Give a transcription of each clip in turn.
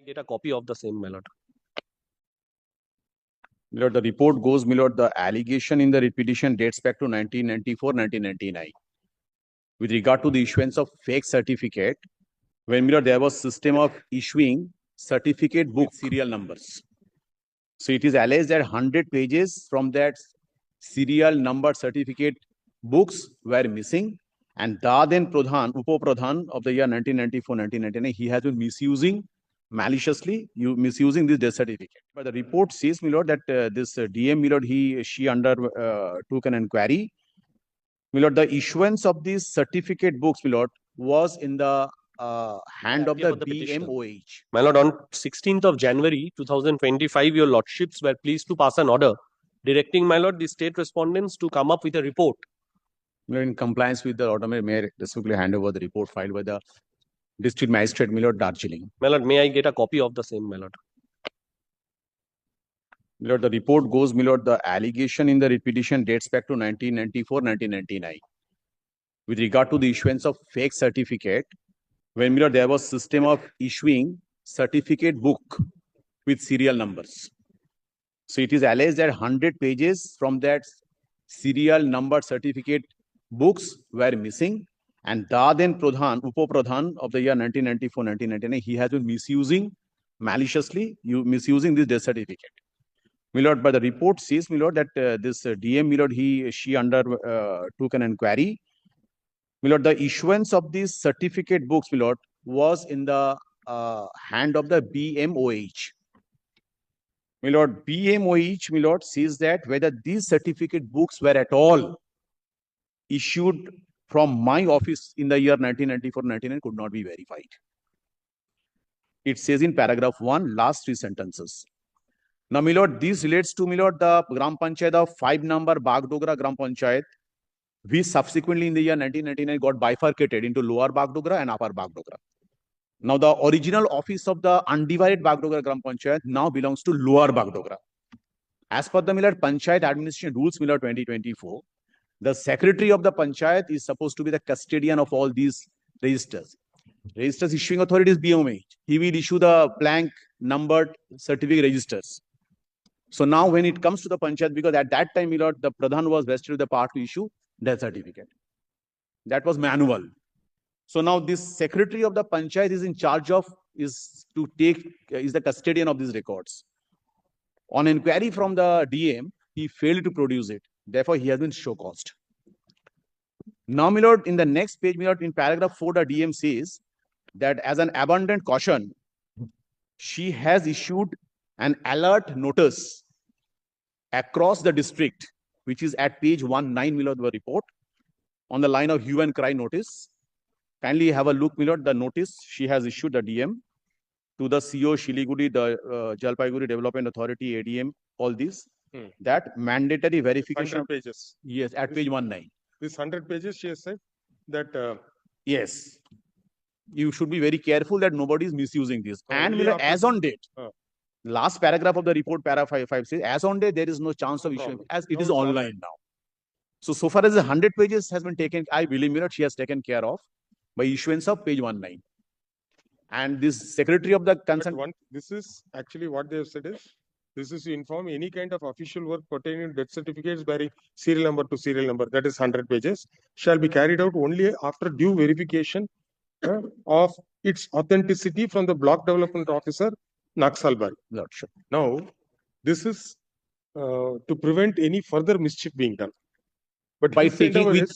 Get a copy of the same, my lord. My lord, the report goes, my lord, the allegation in the repetition dates back to 1994, 1999. With regard to the issuance of fake certificate, when, my lord, there was system of issuing certificate book serial numbers. So it is alleged that 100 pages from that serial number certificate books were missing, and Daden Pradhan, Upo Pradhan of the year 1994-1999, he has been maliciously misusing this death certificate. But the report says, my lord, that this DM, my lord, she took an inquiry. My lord, the issuance of these certificate books, my lord, was in the hand of the BMOH. My lord, on 16th of January 2025, your lordships were pleased to pass an order directing, my lord, the state respondents to come up with a report. My lord, in compliance with the order, may I respectfully hand over the report filed by the District Magistrate, my lord, Darjeeling. My lord, may I get a copy of the same, my lord? My lord, the report goes, my lord, the allegation in the repetition dates back to 1994-1999. With regard to the issuance of fake certificate, when, my lord, there was system of issuing certificate book with serial numbers. So it is alleged that 100 pages from that serial number certificate books were missing, and Daden Pradhan, Upo Pradhan of the year 1994-1999, he has been maliciously misusing this death certificate. My lord, by the report says, my lord, that this DM, my lord, she took an inquiry. My lord, the issuance of these certificate books, my lord, was in the hand of the BMOH. My lord, BMOH, my lord, says that whether these certificate books were at all issued from my office in the year 1994-99 could not be verified. It says in paragraph 1, last 3 sentences. Now, my lord, this relates to, my lord, the Gram Panchayat of 5 number Bagdogra Gram Panchayat, which subsequently in the year 1999 got bifurcated into Lower Bagdogra and Upper Bagdogra. Now, the original office of the undivided Bagdogra Gram Panchayat now belongs to Lower Bagdogra. As per the Panchayat Administration Rules 2024, the secretary of the Panchayat is supposed to be the custodian of all these registers. Registers issuing authority is BMH. He will issue the blank numbered certificate registers. So now when it comes to the Panchayat, because at that time, my lord, the Pradhan was vested with the power to issue death certificate. That was manual. So now this secretary of the Panchayat is in charge of, is the custodian of these records. On inquiry from the DM, he failed to produce it. Therefore, he has been show-caused. Now, my lord, in the next page, my lord, in paragraph 4, the DM says that as an abundant caution, she has issued an alert notice across the district, which is at page 19, my lord, the report, on the line of hue and cry notice. Kindly have a look, my lord, the notice she has issued, the DM, to the CO Shiliguri, the Jalpaiguri Development Authority, ADM, all these. That mandatory verification. 100 pages. Yes, at page 19. This 100 pages, she has said that. Yes. You should be very careful that nobody is misusing this. And as on date, last paragraph of the report, para 5 says, as on date, there is no chance of issuing, as it is online now. So far as the 100 pages has been taken, I believe, my lord, she has taken care of by issuance of page 19. And this secretary of the concern. This is actually what they have said is, this is to inform any kind of official work pertaining to death certificates bearing serial number to serial number, that is 100 pages, shall be carried out only after due verification of its authenticity from the block development officer, Naksalbari. Lordship. Now, this is to prevent any further mischief being done. But by taking with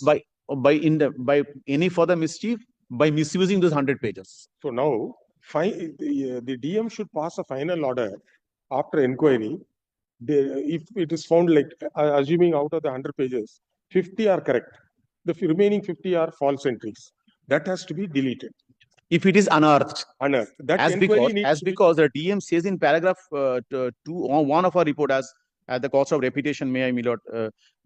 by any further mischief, by misusing those 100 pages. So now, the DM should pass a final order after inquiry. If it is found, like assuming out of the 100 pages, 50 are correct, the remaining 50 are false entries. That has to be deleted. If it is unearthed. That as because the DM says in paragraph 2 on 1 of our report, as at the cost of repetition, may I, my lord,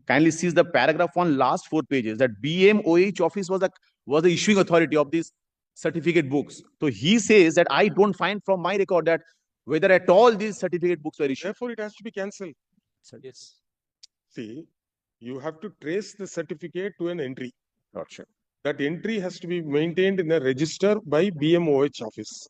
kindly sees the paragraph 1 last 4 pages, that BMOH office was the issuing authority of these certificate books. So he says that I don't find from my record that whether at all these certificate books were issued. Therefore, it has to be cancelled. Yes. See, you have to trace the certificate to an entry. Not sure. That entry has to be maintained in a register by BMOH office.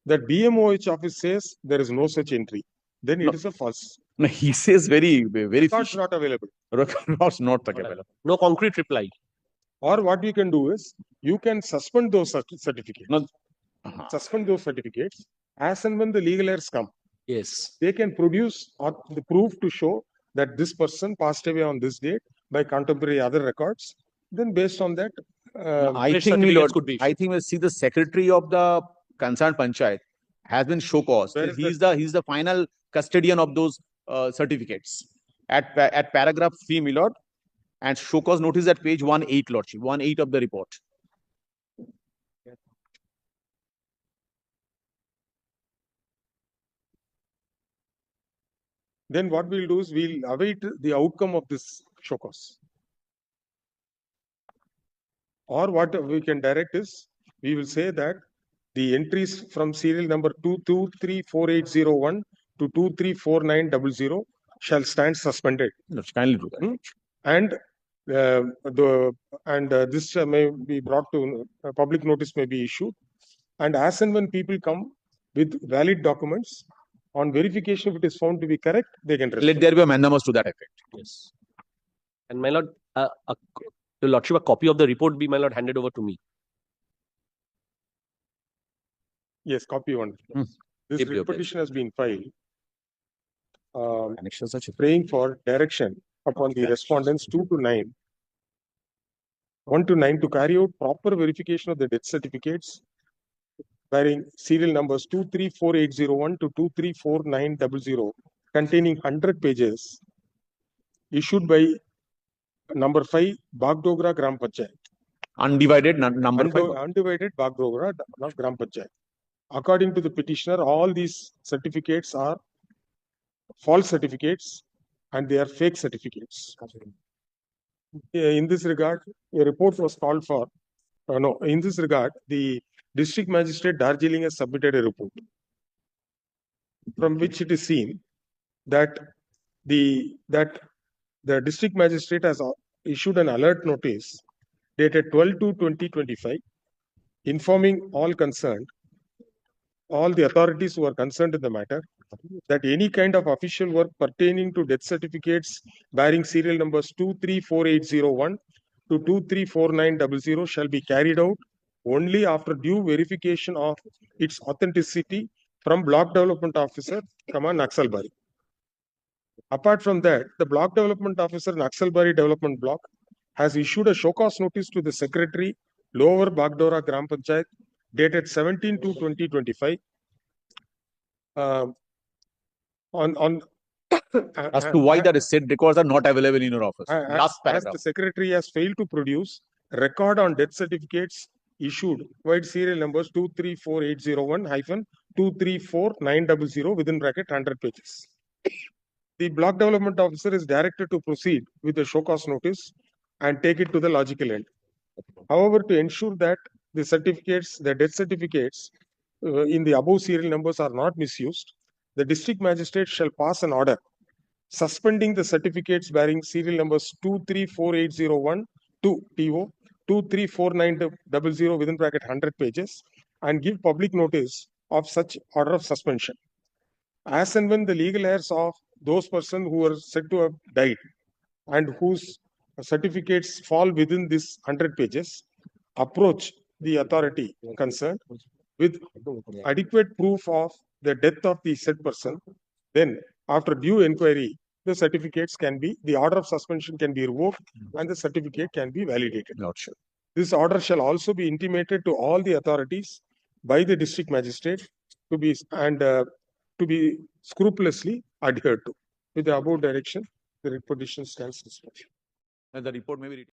that BMOH office says there is no such entry, then it No. is a false. No, he says very Records fishy. not available. Records not available. No concrete reply. Or what you can do is you can suspend those certificates. No. Suspend those certificates as and when the legal heirs come. Yes. They can produce or the proof to show that this person passed away on this date by contemporary other records. Then based on that, I fresh think, my certificates lord, could be I think we'll see the secretary of the concerned panchayat has been show cause. Where is He's the final custodian of those certificates. At paragraph 3, my lord, and show cause notice at page 18, lordship, 18 of the report. then what we'll do is we'll await the outcome of this show cause. Or what we can direct is, we will say that the entries from serial number 2234801 to 234900 shall stand suspended. Let's kindly do that. And this may be brought to public notice may be issued. And as and when people come with valid documents, on verification, if it is found to be correct, they can Let respond. there be a mandamus to that effect. Yes. And my lord, Your Lordship, a copy of the report be, my lord, handed over to me. Yes, copy one. This Deeply writ petition has been filed. Annexures are Praying for direction upon the respondents 2 to 9, 1 to 9 to carry out proper verification of the death certificates bearing serial numbers 234801 to 234900 containing 100 pages issued by number 5 Bagdogra Gram Panchayat. undivided number 5. Undivided Bagdogra Gram Panchayat. According to the petitioner, all these certificates are false certificates and they are fake certificates. In this regard, a report was called for. In this regard, the district magistrate Darjeeling has submitted a report from which it is seen that the district magistrate has issued an alert notice dated 12/2/2025 informing all the authorities who are concerned in the matter, that any kind of official work pertaining to death certificates bearing serial numbers 234801 to 234900 shall be carried out only after due verification of its authenticity from Block Development Officer, Naxalbari. Apart from that, the Block Development Officer, Naxalbari Development Block, has issued a show cause notice to the Secretary, Lower Bagdora Gram Panchayat, dated 17/2/2025, on As to why the said records are not available in your office. Last as paragraph. the Secretary has failed to produce record on death certificates issued with serial numbers 234801-234900 within bracket 100 pages. The Block Development Officer is directed to proceed with the show cause notice and take it to the logical end. However, to ensure that the death certificates in the above serial numbers are not misused, the district magistrate shall pass an order suspending the certificates bearing serial numbers 234801 to TO 234900 within bracket 100 pages and give public notice of such order of suspension. As and when the legal heirs of those persons who are said to have died and whose certificates fall within this 100 pages approach the authority concerned with adequate proof of the death of the said person, then after due inquiry, the order of suspension can be revoked and the certificate can be validated. Not sure. This order shall also be intimated to all the authorities by the district magistrate to be scrupulously adhered to. With the above direction, the petition stands suspended. And the report may be